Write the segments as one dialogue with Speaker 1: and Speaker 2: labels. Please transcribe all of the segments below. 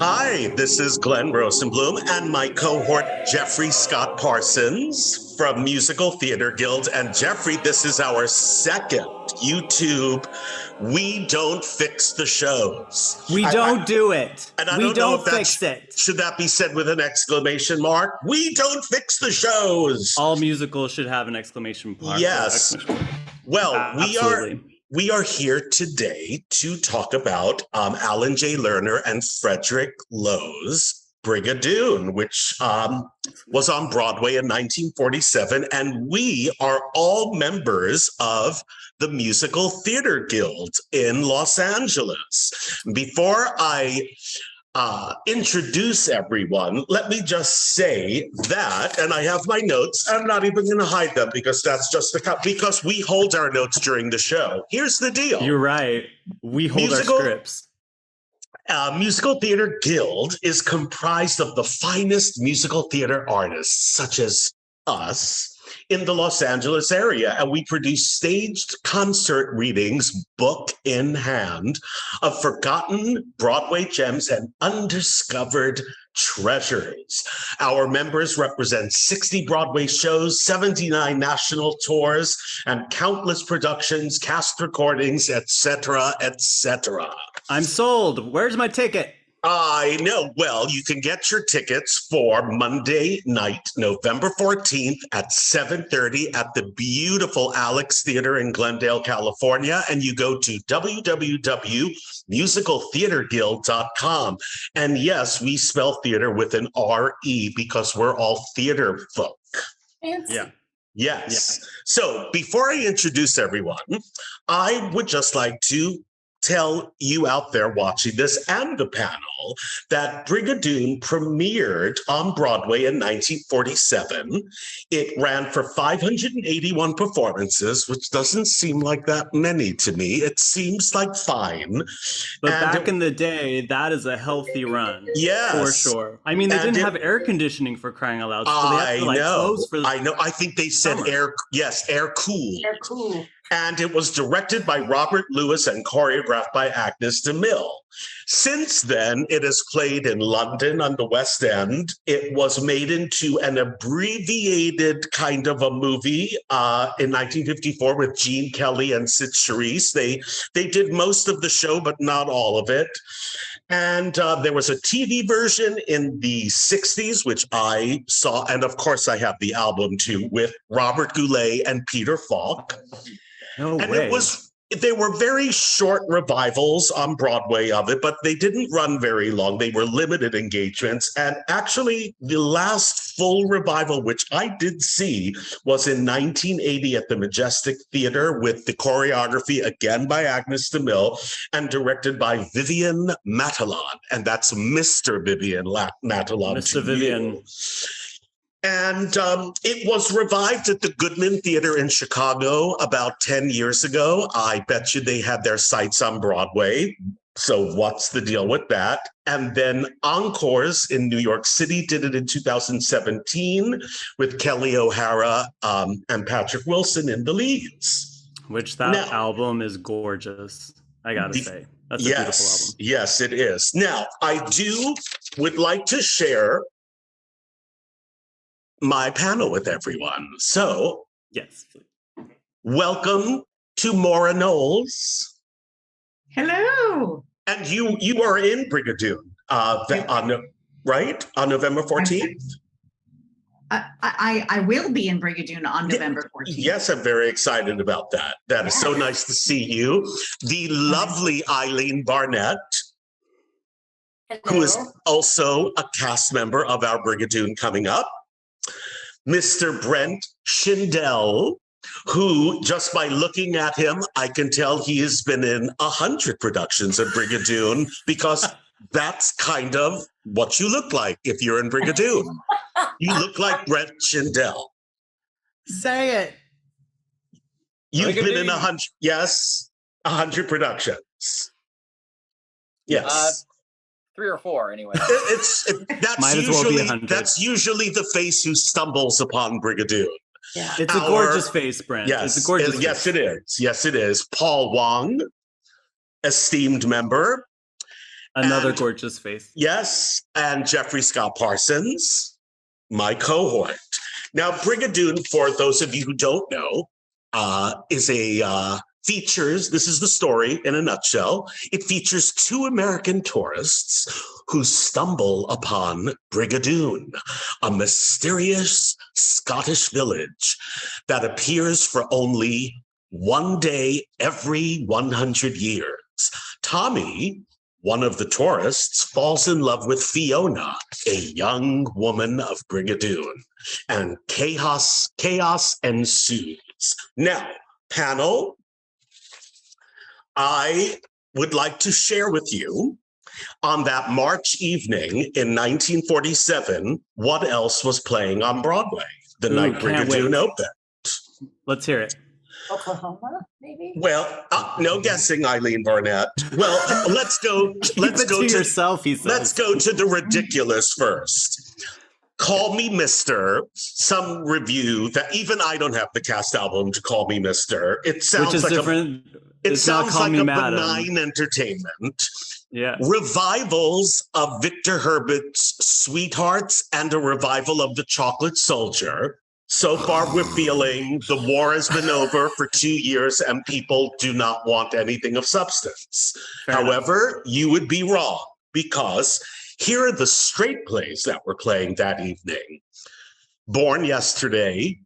Speaker 1: Hi, this is Glenn Rosenblum and my cohort Jeffrey Scott Parsons from Musical Theater Guild. And Jeffrey, this is our second YouTube We Don't Fix the Shows.
Speaker 2: We don't do it.
Speaker 1: And I
Speaker 2: we
Speaker 1: don't know if
Speaker 2: fix it.
Speaker 1: Should that be said with an exclamation mark? We don't fix the shows.
Speaker 2: All musicals should have an exclamation mark.
Speaker 1: Yes. Well,
Speaker 2: Absolutely.
Speaker 1: we are here today to talk about Alan J. Lerner and Frederick Lowe's Brigadoon, which was on Broadway in 1947. And we are all members of the Musical Theater Guild in Los Angeles. Before I introduce everyone, let me just say that, and I have my notes, I'm not even going to hide them because that's just because we hold our notes during the show. Here's the deal.
Speaker 2: You're right. We hold our scripts.
Speaker 1: Musical Theater Guild is comprised of the finest musical theater artists, such as us, in the Los Angeles area, and we produce staged concert readings, book in hand, of forgotten Broadway gems and undiscovered treasures. Our members represent 60 Broadway shows, 79 national tours, and countless productions, cast recordings, etc., etc.
Speaker 2: I'm sold. Where's my ticket?
Speaker 1: I know. Well, you can get your tickets for Monday night, November 14th at 7:30 at the beautiful Alex Theater in Glendale, California. And you go to www.musicaltheaterguild.com. And yes, we spell theater with an R-E because we're all theater folk.
Speaker 3: Fancy.
Speaker 2: Yeah.
Speaker 1: Yes. Yeah. So before I introduce everyone, I would just like to tell you out there watching this and the panel that Brigadoon premiered on Broadway in 1947. It ran for 581 performances, which doesn't seem like that many to me. It seems like fine.
Speaker 2: But back in the day, that is a healthy run.
Speaker 1: Yes.
Speaker 2: For sure. I mean, they didn't have air conditioning for crying out loud. So they had to close for
Speaker 1: I know. I think they said
Speaker 2: summer.
Speaker 1: air cool.
Speaker 3: They're cool.
Speaker 1: And it was directed by Robert Lewis and choreographed by Agnes DeMille. Since then, it has played in London on the West End. It was made into an abbreviated kind of a movie in 1954 with Gene Kelly and Sid Charisse. They did most of the show, but not all of it. And there was a TV version in the 60s, which I saw. And of course, I have the album too, with Robert Goulet and Peter Falk.
Speaker 2: No
Speaker 1: and
Speaker 2: way.
Speaker 1: They were very short revivals on Broadway of it, but they didn't run very long. They were limited engagements. And actually, the last full revival, which I did see, was in 1980 at the Majestic Theater with the choreography again by Agnes DeMille and directed by Vivian Matalon. And that's Mr. Vivian Matalon.
Speaker 2: Mr. Vivian.
Speaker 1: You. And it was revived at the Goodman Theater in Chicago about 10 years ago. I bet you they had their sights on Broadway. So what's the deal with that? And then Encores in New York City did it in 2017 with Kelly O'Hara and Patrick Wilson in the leads.
Speaker 2: Which that album is gorgeous, I gotta say. That's a beautiful album.
Speaker 1: Yes, it is. Now, I would like to share my panel with everyone. So,
Speaker 2: yes,
Speaker 1: welcome to Maura Knowles.
Speaker 3: Hello.
Speaker 1: And you are in Brigadoon, on November 14th?
Speaker 3: I will be in Brigadoon on November 14th.
Speaker 1: Yes, I'm very excited about that. That is so nice to see you. The lovely Eileen Barnett,
Speaker 3: Hello.
Speaker 1: who is also a cast member of our Brigadoon coming up. Mr. Brent Schindel, who, just by looking at him, I can tell he has been in 100 productions of Brigadoon because that's kind of what you look like if you're in Brigadoon. You look like Brent Schindel.
Speaker 2: Say it.
Speaker 1: You've been in 100 productions. Yes.
Speaker 4: 3 or 4 anyway.
Speaker 1: That's usually the face who stumbles upon Brigadoon.
Speaker 3: Yeah.
Speaker 2: It's a gorgeous face, Brent.
Speaker 1: Yes,
Speaker 2: it's a gorgeous
Speaker 1: yes,
Speaker 2: face.
Speaker 1: it is. Yes, it is. Paul Wong, esteemed member.
Speaker 2: Another
Speaker 1: And-
Speaker 2: gorgeous face.
Speaker 1: Yes, and Jeffrey Scott Parsons, my cohort. Now, Brigadoon, for those of you who don't know, is a features. This is the story in a nutshell. It features two American tourists who stumble upon Brigadoon, a mysterious Scottish village that appears for only one day every 100 years. Tommy, one of the tourists, falls in love with Fiona, a young woman of Brigadoon, and chaos ensues. Now, panel, I would like to share with you on that March evening in 1947 what else was playing on Broadway the night Brigadoon opened.
Speaker 2: Let's hear it.
Speaker 5: Oklahoma, maybe?
Speaker 1: Well, no guessing, Eileen Barnett. Well, let's go to
Speaker 2: yourself, he says.
Speaker 1: Let's go to the ridiculous first. Call Me Mister, some review that even I don't have the cast album to Call Me Mister. It sounds
Speaker 2: Which is
Speaker 1: like
Speaker 2: different.
Speaker 1: It sounds like a
Speaker 2: Madam.
Speaker 1: benign entertainment.
Speaker 2: Yeah.
Speaker 1: Revivals of Victor Herbert's Sweethearts and a revival of The Chocolate Soldier. So far, we're feeling the war has been over for 2 years and people do not want anything of substance.
Speaker 2: Fair
Speaker 1: However,
Speaker 2: enough.
Speaker 1: you would be wrong because here are the straight plays that were playing that evening. Born Yesterday,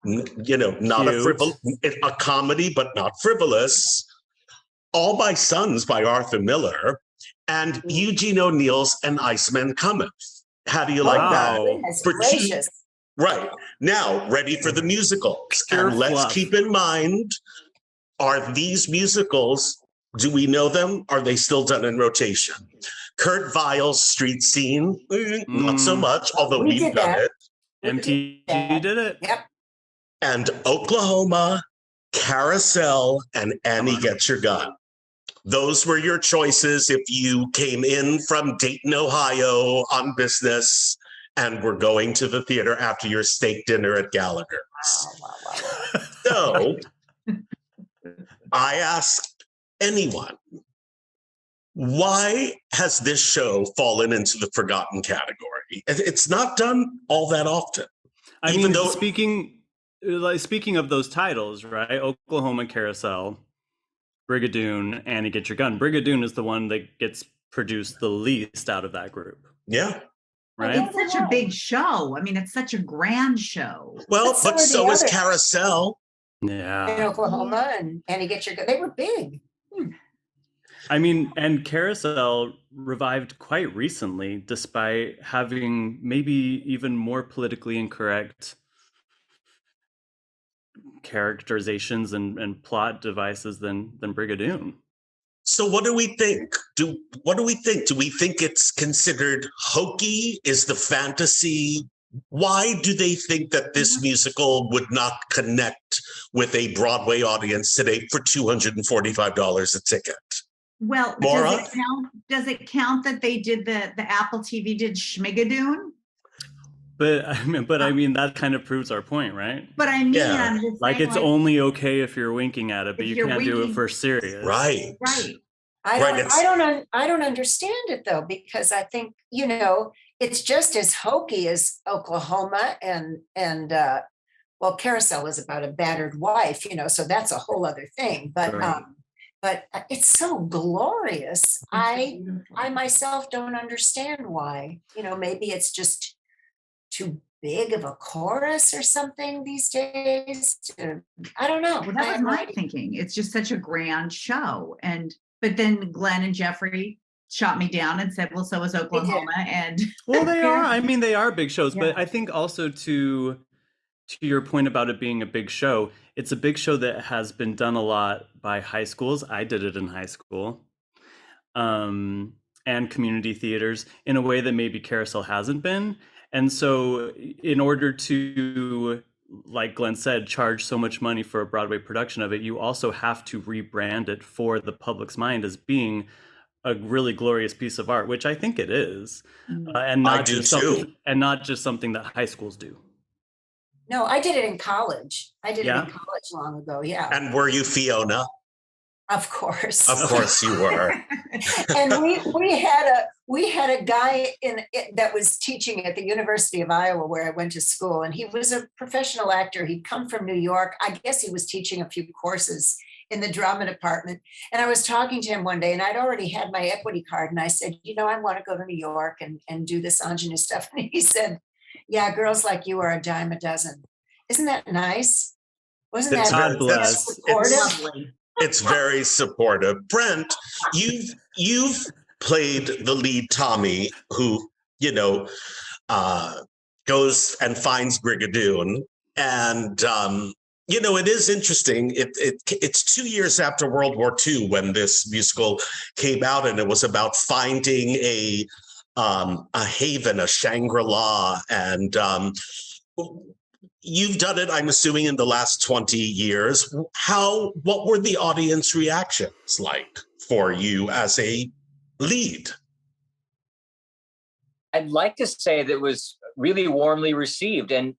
Speaker 1: not a comedy, but not frivolous. All My Sons by Arthur Miller, and Eugene O'Neill's An Iceman Cometh. How do you like that?
Speaker 5: Goodness
Speaker 1: For
Speaker 5: gracious.
Speaker 1: Right. Now, ready for the musicals.
Speaker 2: Pure
Speaker 1: And let's
Speaker 2: fluff.
Speaker 1: keep in mind, are these musicals, do we know them? Are they still done in rotation? Kurt Weill's Street Scene, not so much, although
Speaker 5: We
Speaker 1: we've
Speaker 5: did
Speaker 1: done
Speaker 5: that.
Speaker 1: it.
Speaker 2: MTG did it.
Speaker 5: Yep.
Speaker 1: And Oklahoma, Carousel, and Annie Gets Your Gun. Those were your choices if you came in from Dayton, Ohio on business and were going to the theater after your steak dinner at Gallagher's.
Speaker 5: Wow.
Speaker 1: So I ask anyone, why has this show fallen into the forgotten category? It's not done all that often.
Speaker 2: I mean, speaking of those titles, right? Oklahoma, Carousel, Brigadoon, Annie Get Your Gun. Brigadoon is the one that gets produced the least out of that group.
Speaker 1: Yeah.
Speaker 2: Right?
Speaker 3: It's such a big show. I mean, it's such a grand show.
Speaker 1: Well,
Speaker 5: But
Speaker 1: but
Speaker 5: so
Speaker 1: so
Speaker 5: are
Speaker 1: is
Speaker 5: the
Speaker 1: Carousel.
Speaker 5: In
Speaker 2: Yeah.
Speaker 5: Oklahoma and Annie Get Your Gun. They were big.
Speaker 2: I mean, and Carousel revived quite recently, despite having maybe even more politically incorrect characterizations and plot devices than Brigadoon.
Speaker 1: So what do we think? What do we think? Do we think it's considered hokey? Is the fantasy? Why do they think that this musical would not connect with a Broadway audience today for $245 a ticket?
Speaker 3: Well,
Speaker 1: Maura?
Speaker 3: does it count that they did the Apple TV did Schmigadoon?
Speaker 2: But I mean, that kind of proves our point, right?
Speaker 3: But I mean,
Speaker 1: Yeah.
Speaker 3: I'm just
Speaker 2: Like
Speaker 3: saying,
Speaker 2: it's only okay if you're winking at it, but
Speaker 3: If
Speaker 2: you
Speaker 3: you're
Speaker 2: can't do it
Speaker 3: winking-
Speaker 2: for serious.
Speaker 1: Right.
Speaker 3: right.
Speaker 5: I don't understand it though, because I think, it's just as hokey as Oklahoma and well, Carousel is about a battered wife, so that's a whole other thing. But
Speaker 2: Right.
Speaker 5: but it's so glorious. I
Speaker 3: Beautiful.
Speaker 5: myself don't understand why. Maybe it's just too big of a chorus or something these days. I don't know.
Speaker 3: Well, that was my thinking. It's just such a grand show. But then Glenn and Jeffrey shot me down and said, well, so is Oklahoma. And
Speaker 2: Well, they are. I mean, they are big shows,
Speaker 3: Yeah.
Speaker 2: but I think also to your point about it being a big show, it's a big show that has been done a lot by high schools. I did it in high school, and community theaters in a way that maybe Carousel hasn't been. And so in order to, like Glenn said, charge so much money for a Broadway production of it, you also have to rebrand it for the public's mind as being a really glorious piece of art, which I think it is, and not
Speaker 1: I do
Speaker 2: just
Speaker 1: too.
Speaker 2: not just something that high schools do.
Speaker 5: No, I did it in college. I did
Speaker 2: Yeah?
Speaker 5: it in college long ago. Yeah.
Speaker 1: And were you Fiona?
Speaker 5: Of course.
Speaker 1: Of course you were.
Speaker 5: And we had a guy that was teaching at the University of Iowa where I went to school, and he was a professional actor. He'd come from New York. I guess he was teaching a few courses in the drama department. And I was talking to him one day, and I'd already had my equity card, and I said, I want to go to New York and do this ingenue stuff. And he said, yeah, girls like you are a dime a dozen. Isn't that nice? Wasn't
Speaker 1: It's
Speaker 5: that
Speaker 2: God bless.
Speaker 5: supportive?
Speaker 3: Lovely.
Speaker 1: It's very supportive. Brent, you've played the lead Tommy, who goes and finds Brigadoon, and it is interesting. It's 2 years after World War II when this musical came out, and it was about finding a haven, a Shangri-La, and you've done it, I'm assuming, in the last 20 years. What were the audience reactions like for you as a lead?
Speaker 4: I'd like to say that it was really warmly received. And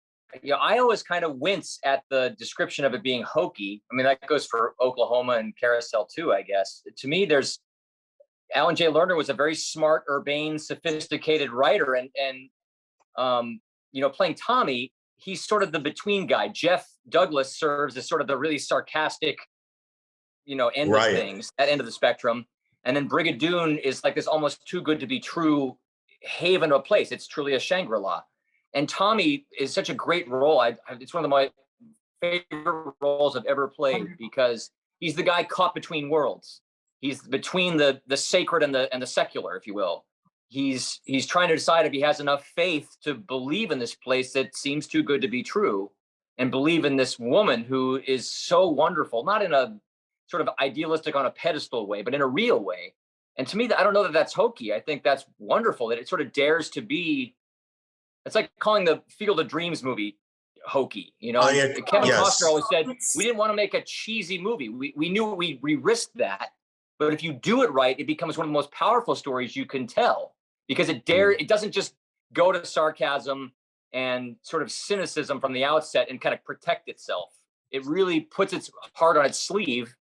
Speaker 4: I always kind of wince at the description of it being hokey. I mean, that goes for Oklahoma and Carousel too, I guess. To me, Alan J. Lerner was a very smart, urbane, sophisticated writer. And playing Tommy, he's sort of the between guy. Jeff Douglas serves as sort of the really sarcastic, end of things, that end of the spectrum. And then Brigadoon is like this almost too good to be true haven of a place. It's truly a Shangri-La. And Tommy is such a great role. It's one of my favorite roles I've ever played, because he's the guy caught between worlds. He's between the sacred and the secular, if you will. He's trying to decide if he has enough faith to believe in this place that seems too good to be true, and believe in this woman who is so wonderful, not in a sort of idealistic on a pedestal way, but in a real way. And to me, I don't know that that's hokey. I think that's wonderful that it sort of dares to be. It's like calling the Field of Dreams movie hokey. Kevin Costner always said we didn't want to make a cheesy movie. We knew we risked that, but if you do it right, it becomes one of the most powerful stories you can tell, because it doesn't just go to sarcasm and sort of cynicism from the outset and kind of protect itself. It really puts its heart on its sleeve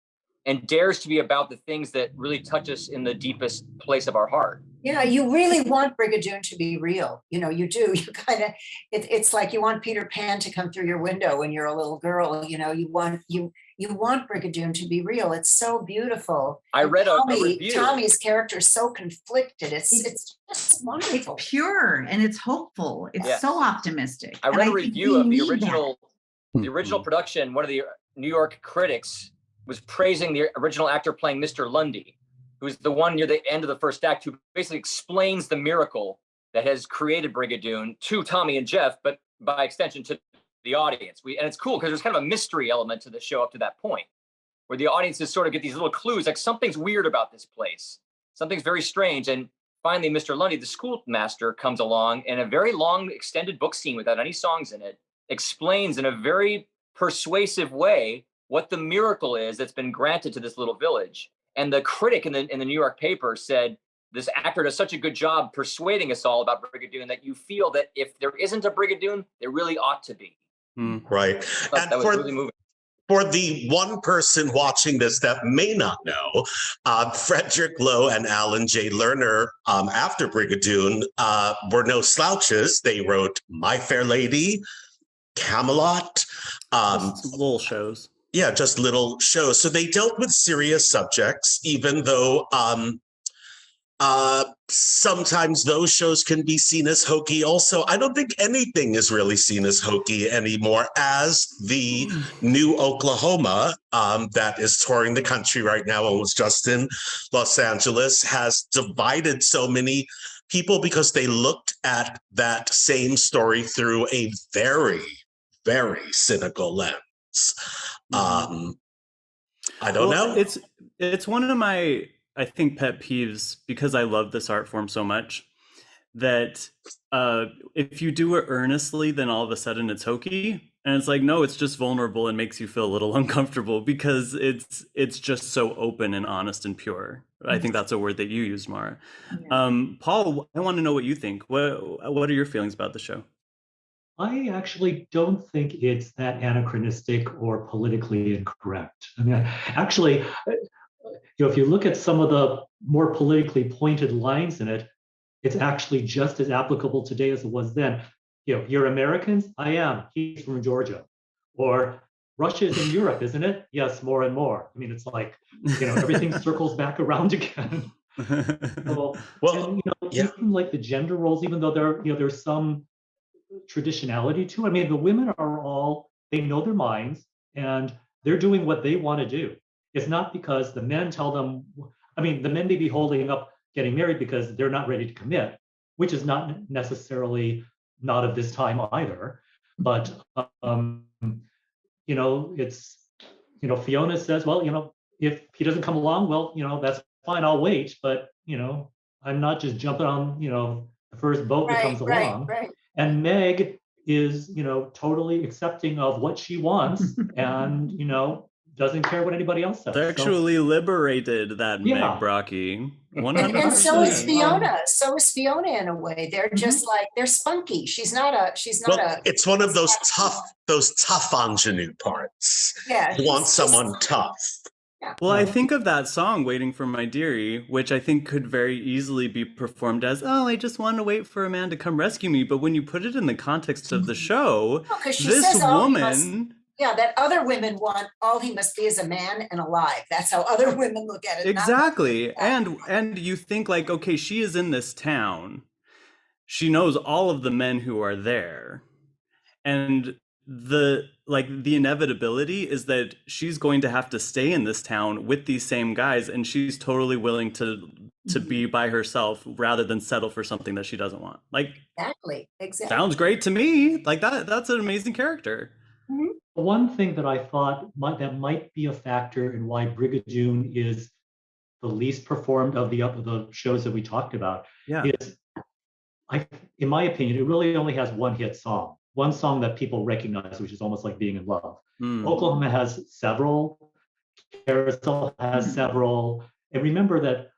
Speaker 4: and dares to be about the things that really touch us in the deepest place of our heart.
Speaker 5: Yeah, you really want Brigadoon to be real. You do. You kind of, it's like you want Peter Pan to come through your window when you're a little girl. You want Brigadoon to be real. It's so beautiful.
Speaker 4: I read a review.
Speaker 5: Tommy's character is so conflicted. It's just wonderful.
Speaker 3: It's pure and it's hopeful. It's so optimistic.
Speaker 4: I read a review of the original production. One of the New York critics was praising the original actor playing Mr. Lundy, who's the one near the end of the first act, who basically explains the miracle that has created Brigadoon to Tommy and Jeff, but by extension to the audience. And it's cool because there's kind of a mystery element to the show up to that point, where the audiences sort of get these little clues, like something's weird about this place. Something's very strange. And finally, Mr. Lundy, the schoolmaster, comes along, and a very long extended book scene without any songs in it explains in a very persuasive way what the miracle is that's been granted to this little village. And the critic in the New York paper said, this actor does such a good job persuading us all about Brigadoon that you feel that if there isn't a Brigadoon, there really ought to be.
Speaker 1: Right.
Speaker 4: And that was really moving.
Speaker 1: For the one person watching this that may not know, Frederick Lowe and Alan J. Lerner, after Brigadoon, were no slouches. They wrote My Fair Lady, Camelot.
Speaker 2: Little shows.
Speaker 1: Yeah, just little shows. So they dealt with serious subjects, even though sometimes those shows can be seen as hokey. Also, I don't think anything is really seen as hokey anymore, as the new Oklahoma that is touring the country right now and was just in Los Angeles has divided so many people because they looked at that same story through a very, very cynical lens. I don't know.
Speaker 2: It's one of my, I think, pet peeves, because I love this art form so much, that if you do it earnestly, then all of a sudden it's hokey. And it's like, no, it's just vulnerable and makes you feel a little uncomfortable because it's just so open and honest and pure. I think that's a word that you used, Mara. Yeah. Paul, I want to know what you think. What are your feelings about the show?
Speaker 6: I actually don't think it's that anachronistic or politically incorrect. I mean, actually, if you look at some of the more politically pointed lines in it, it's actually just as applicable today as it was then. You're Americans? I am. He's from Georgia. Or Russia is in Europe, isn't it? Yes, more and more. I mean, it's like, everything circles back around again. So, and, even like the gender roles, even though there's some traditionality to it. I mean, the women are all, they know their minds and they're doing what they want to do. It's not because the men tell them, I mean, the men may be holding up getting married because they're not ready to commit, which is not necessarily not of this time either. But, it's, Fiona says, well, if he doesn't come along, well, that's fine, I'll wait. But, I'm not just jumping on, the first boat that comes along.
Speaker 5: Right.
Speaker 6: And Meg is, totally accepting of what she wants and, doesn't care what anybody else says.
Speaker 2: Sexually liberated, that Meg Brocky. 100%.
Speaker 5: And so is Fiona. So is Fiona in a way. They're just like, they're spunky. She's not a.
Speaker 1: It's one of those tough ingenue parts.
Speaker 5: Yeah.
Speaker 1: You want someone tough.
Speaker 5: Yeah.
Speaker 2: Well, I think of that song, Waiting for My Dearie, which I think could very easily be performed as, oh, I just want to wait for a man to come rescue me. But when you put it in the context of the show, this woman...
Speaker 5: that other women want, all he must be is a man and alive. That's how other women look at it.
Speaker 2: Exactly. And you think like, okay, she is in this town. She knows all of the men who are there. And the inevitability is that she's going to have to stay in this town with these same guys, and she's totally willing to be by herself rather than settle for something that she doesn't want. Like,
Speaker 5: exactly.
Speaker 2: Sounds great to me. Like that's an amazing character.
Speaker 5: Mm-hmm.
Speaker 6: One thing that I thought might be a factor in why Brigadoon is the least performed of the shows that we talked about is, in my opinion, it really only has one hit song. One song that people recognize, which is Almost Like Being in Love. Oklahoma has several, Carousel has several, and remember that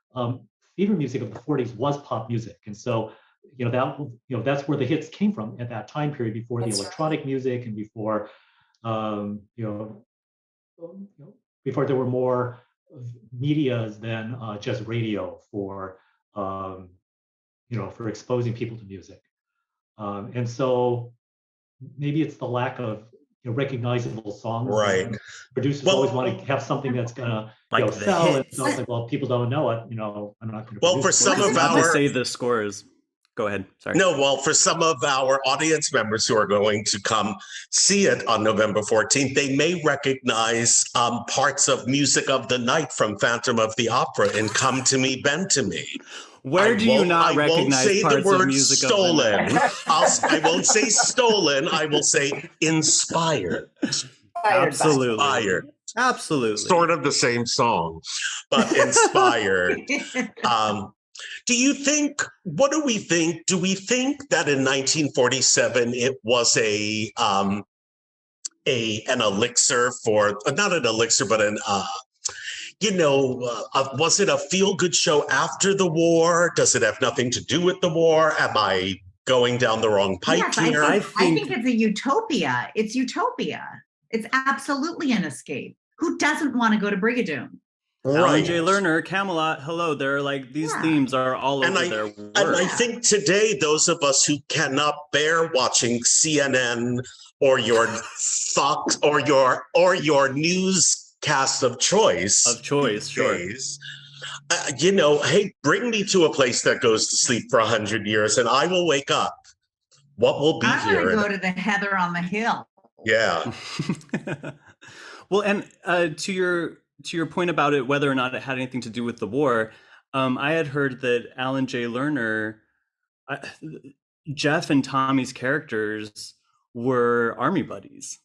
Speaker 6: theater music of the 40s was pop music, and so that's where the hits came from at that time period, before the electronic music and before before there were more medias than just radio for for exposing people to music, and so. Maybe it's the lack of recognizable songs.
Speaker 1: Right.
Speaker 6: Producers always want to have something that's gonna sell. And so it's like, well, people don't know it. I'm not going to.
Speaker 1: Well, for some of our
Speaker 2: say the scores. Go ahead. Sorry.
Speaker 1: No, well, for some of our audience members who are going to come see it on November 14th, they may recognize parts of Music of the Night from Phantom of the Opera and Come to Me, Bend to Me.
Speaker 2: Where do you not recognize parts of Music
Speaker 1: stolen.
Speaker 2: of the Night?
Speaker 1: I won't say stolen. I will say inspired.
Speaker 2: Absolutely.
Speaker 1: Inspired.
Speaker 2: Absolutely.
Speaker 1: Sort of the same song, but inspired. What do we think? Do we think that in 1947 it was an elixir for, not an elixir, but was it a feel-good show after the war? Does it have nothing to do with the war? Am I going down the wrong pipe here?
Speaker 3: I think it's a utopia. It's utopia. It's absolutely an escape. Who doesn't want to go to Brigadoon?
Speaker 1: Right.
Speaker 2: Alan J. Lerner, Camelot, hello. They're like, these themes are all over their work.
Speaker 1: And I think today, those of us who cannot bear watching CNN or your Fox or your newscast of choice.
Speaker 2: Sure.
Speaker 1: Hey, bring me to a place that goes to sleep for 100 years and I will wake up. What will be
Speaker 3: I'm
Speaker 1: here?
Speaker 3: I'm going to go to the Heather on the Hill.
Speaker 1: Yeah.
Speaker 2: Well, and to your point about it, whether or not it had anything to do with the war, I had heard that Alan J. Lerner, Jeff and Tommy's characters were army buddies.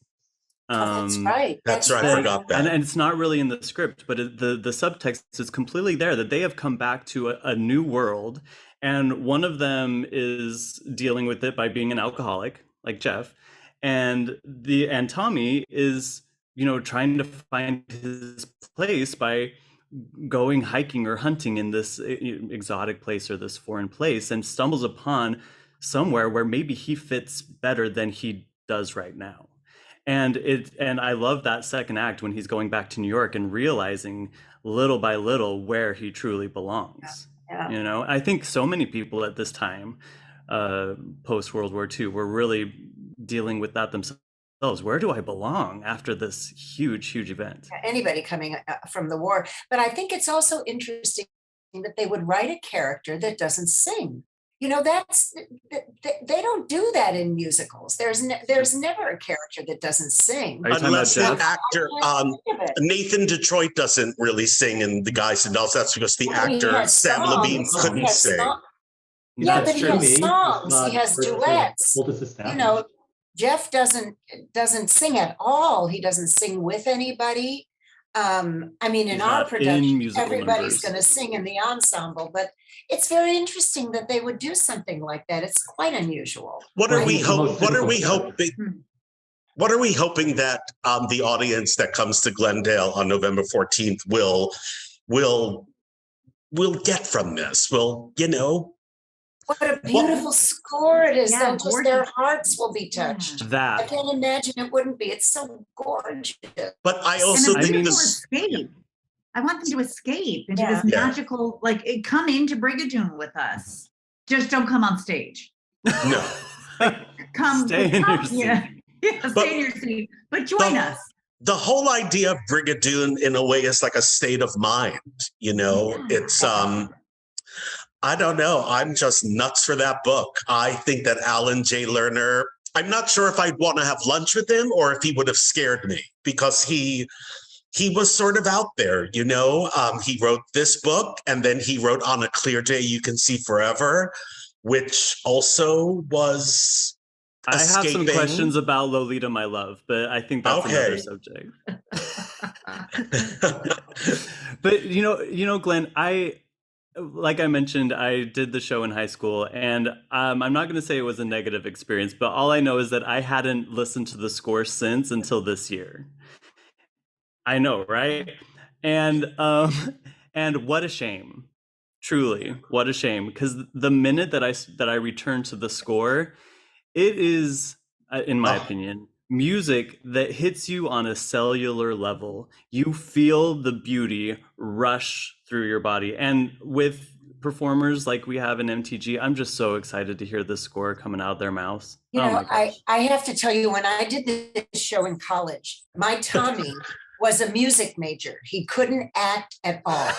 Speaker 5: That's right.
Speaker 1: That's right. I forgot that.
Speaker 2: And it's not really in the script, but the subtext is completely there, that they have come back to a new world. And one of them is dealing with it by being an alcoholic, like Jeff. And Tommy is, trying to find his place by going hiking or hunting in this exotic place or this foreign place, and stumbles upon somewhere where maybe he fits better than he does right now. And I love that second act when he's going back to New York and realizing little by little where he truly belongs.
Speaker 5: Yeah.
Speaker 2: You know, I think so many people at this time, post World War II, were really dealing with that themselves. Where do I belong after this huge, huge event?
Speaker 5: Anybody coming from the war. But I think it's also interesting that they would write a character that doesn't sing. You know, they don't do that in musicals. There's never a character that doesn't sing.
Speaker 2: Are you talking
Speaker 1: Unless
Speaker 2: about
Speaker 1: the
Speaker 2: Jeff?
Speaker 1: actor,
Speaker 5: I can't think of it.
Speaker 1: Nathan Detroit doesn't really sing in The Guys and Dolls. That's because the
Speaker 5: I mean, he
Speaker 1: actor,
Speaker 5: has
Speaker 1: Sam
Speaker 5: songs,
Speaker 1: Levine,
Speaker 5: he
Speaker 1: couldn't
Speaker 5: has
Speaker 1: sing.
Speaker 5: song- Yeah,
Speaker 2: That's
Speaker 5: but he
Speaker 2: true.
Speaker 5: has songs, he has duets. You know, Jeff doesn't sing at all. He doesn't sing with anybody. I mean, in
Speaker 2: He's
Speaker 5: our
Speaker 2: not in
Speaker 5: production,
Speaker 2: musical
Speaker 5: everybody's
Speaker 2: numbers.
Speaker 5: going to sing in the ensemble, but it's very interesting that they would do something like that. It's quite unusual.
Speaker 1: What are
Speaker 6: I
Speaker 1: we
Speaker 6: think the most
Speaker 1: What are we
Speaker 6: difficult
Speaker 1: hoping?
Speaker 3: Hmm.
Speaker 1: What are we hoping that the audience that comes to Glendale on November 14th will get from this? Will, you know?
Speaker 5: What a beautiful score it is.
Speaker 3: Yeah,
Speaker 5: They'll just, their
Speaker 3: gorgeous.
Speaker 5: hearts will be touched. I
Speaker 2: That.
Speaker 5: can't imagine it wouldn't be. It's so gorgeous.
Speaker 1: But I
Speaker 3: And
Speaker 1: also
Speaker 3: I
Speaker 1: think
Speaker 3: want them to
Speaker 1: this.
Speaker 3: escape. I want them to escape into
Speaker 5: Yeah.
Speaker 3: this
Speaker 1: Yeah.
Speaker 3: magical, like, come into Brigadoon with us. Just don't come on stage.
Speaker 1: No.
Speaker 3: Come,
Speaker 2: Stay in your seat.
Speaker 3: yeah, stay in your seat, but join
Speaker 1: the-
Speaker 3: us.
Speaker 1: The whole idea of Brigadoon, in a way, is like a state of mind. You know,
Speaker 3: Yeah.
Speaker 1: it's I don't know. I'm just nuts for that book. I think that Alan J. Lerner. I'm not sure if I'd want to have lunch with him or if he would have scared me, because he was sort of out there. You know, he wrote this book, and then he wrote On a Clear Day You Can See Forever, which also was.
Speaker 2: I have some
Speaker 1: Escaping.
Speaker 2: questions about Lolita, My Love, but I think that's
Speaker 1: Okay.
Speaker 2: another subject. But you know, Glenn, like I mentioned, I did the show in high school, and I'm not going to say it was a negative experience, but all I know is that I hadn't listened to the score since until this year. I know, right? And what a shame, truly, what a shame, because the minute that I returned to the score, it is, in my opinion, music that hits you on a cellular level. You feel the beauty rush through your body. And with performers like we have in MTG, I'm just so excited to hear the score coming out of their mouths.
Speaker 5: You
Speaker 2: Oh
Speaker 5: know,
Speaker 2: my gosh.
Speaker 5: I have to tell you, when I did this show in college, my Tommy was a music major. He couldn't act at all.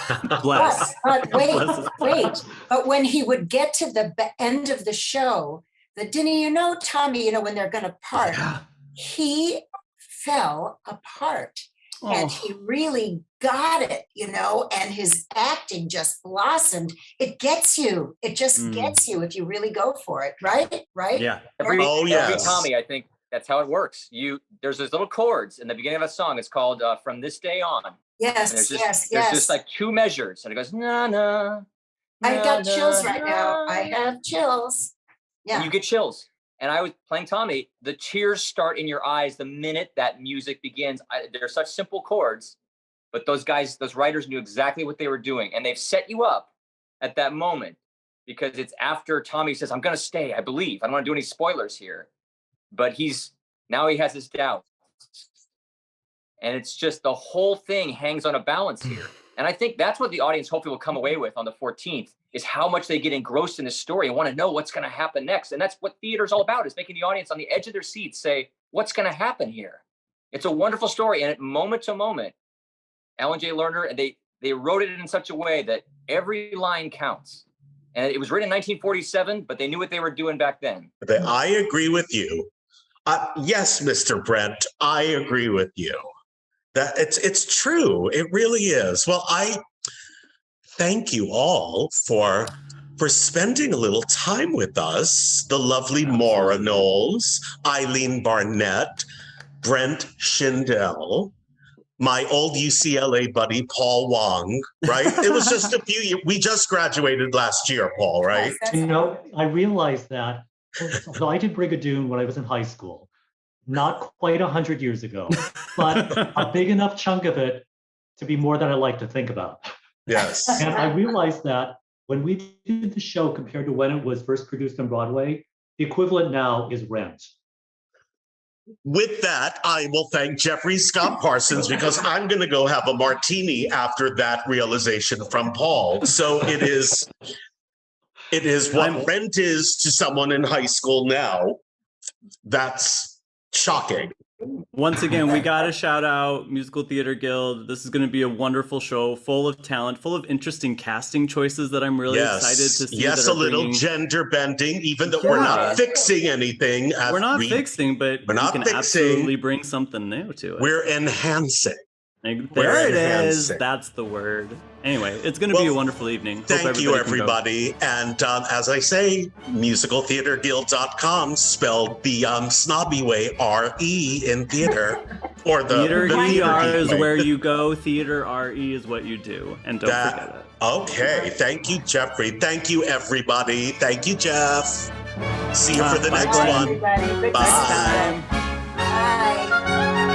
Speaker 2: Bless.
Speaker 5: But
Speaker 2: Bless his
Speaker 5: wait. But when he would get to the end of the show, Denny, you know, Tommy, you know, when they're going to part, he fell apart. And he really got it, you know, and his acting just blossomed. It gets you. It just gets you if you really go for it, right? Right?
Speaker 2: Yeah.
Speaker 4: Every
Speaker 1: yes.
Speaker 4: Tommy, I think that's how it works. There's those little chords in the beginning of a song. It's called From This Day On. And
Speaker 5: Yes,
Speaker 4: there's just like two measures, and it goes na na.
Speaker 5: I've got
Speaker 4: na,
Speaker 5: chills
Speaker 4: na,
Speaker 5: right now. I have chills.
Speaker 4: And
Speaker 5: Yeah.
Speaker 4: you get chills. And I was playing Tommy. The tears start in your eyes the minute that music begins. They're such simple chords, but those writers knew exactly what they were doing, and they've set you up at that moment, because it's after Tommy says, "I'm going to stay. I believe." I don't want to do any spoilers here, but he has his doubts, and it's just the whole thing hangs on a balance here. And I think that's what the audience hopefully will come away with on the 14th, is how much they get engrossed in this story and want to know what's going to happen next. And that's what theater is all about, is making the audience on the edge of their seats say, what's going to happen here? It's a wonderful story. And at moment to moment, Alan J. Lerner, they wrote it in such a way that every line counts. And it was written in 1947, but they knew what they were doing back then.
Speaker 1: I agree with you. Yes, Mr. Brent, I agree with you. That it's true. It really is. Well, I thank you all for spending a little time with us. The lovely Maura Knowles, Eileen Barnett, Brent Schindel, my old UCLA buddy, Paul Wong, right? It was just a few years. We just graduated last year, Paul, right?
Speaker 5: Yes,
Speaker 6: You know, I realized that. So I did Brigadoon when I was in high school, not quite 100 years ago, but a big enough chunk of it to be more than I like to think about.
Speaker 1: Yes.
Speaker 6: And I realized that when we did the show compared to when it was first produced on Broadway, the equivalent now is Rent.
Speaker 1: with that, I will thank Jeffrey Scott Parsons because I'm going to go have a martini after that realization from Paul. So it is what rent is to someone in high school now. That's shocking.
Speaker 2: Once again, we got to shout out Musical Theater Guild. This is going to be a wonderful show, full of talent, full of interesting casting choices that I'm really excited to see.
Speaker 1: Yes,
Speaker 2: that
Speaker 1: a little gender bending, even though
Speaker 2: Yeah.
Speaker 1: we're not fixing anything.
Speaker 2: We're not fixing, but
Speaker 1: we're not
Speaker 2: we can
Speaker 1: fixing.
Speaker 2: absolutely bring something new to it.
Speaker 1: We're enhancing.
Speaker 2: There it is. That's the word. Anyway, it's going to be a wonderful evening.
Speaker 1: Thank you, everybody. And as I say, musicaltheaterguild.com, spelled the snobby way, R-E in theater. Or the
Speaker 2: Theater ER is
Speaker 1: way.
Speaker 2: where you go. Theater RE is what you do. And don't forget it.
Speaker 1: Okay. Thank you, Jeffrey. Thank you, everybody. Thank you, Jeff. See you for the next one.
Speaker 5: Everybody. Good
Speaker 1: Bye.
Speaker 5: Bye.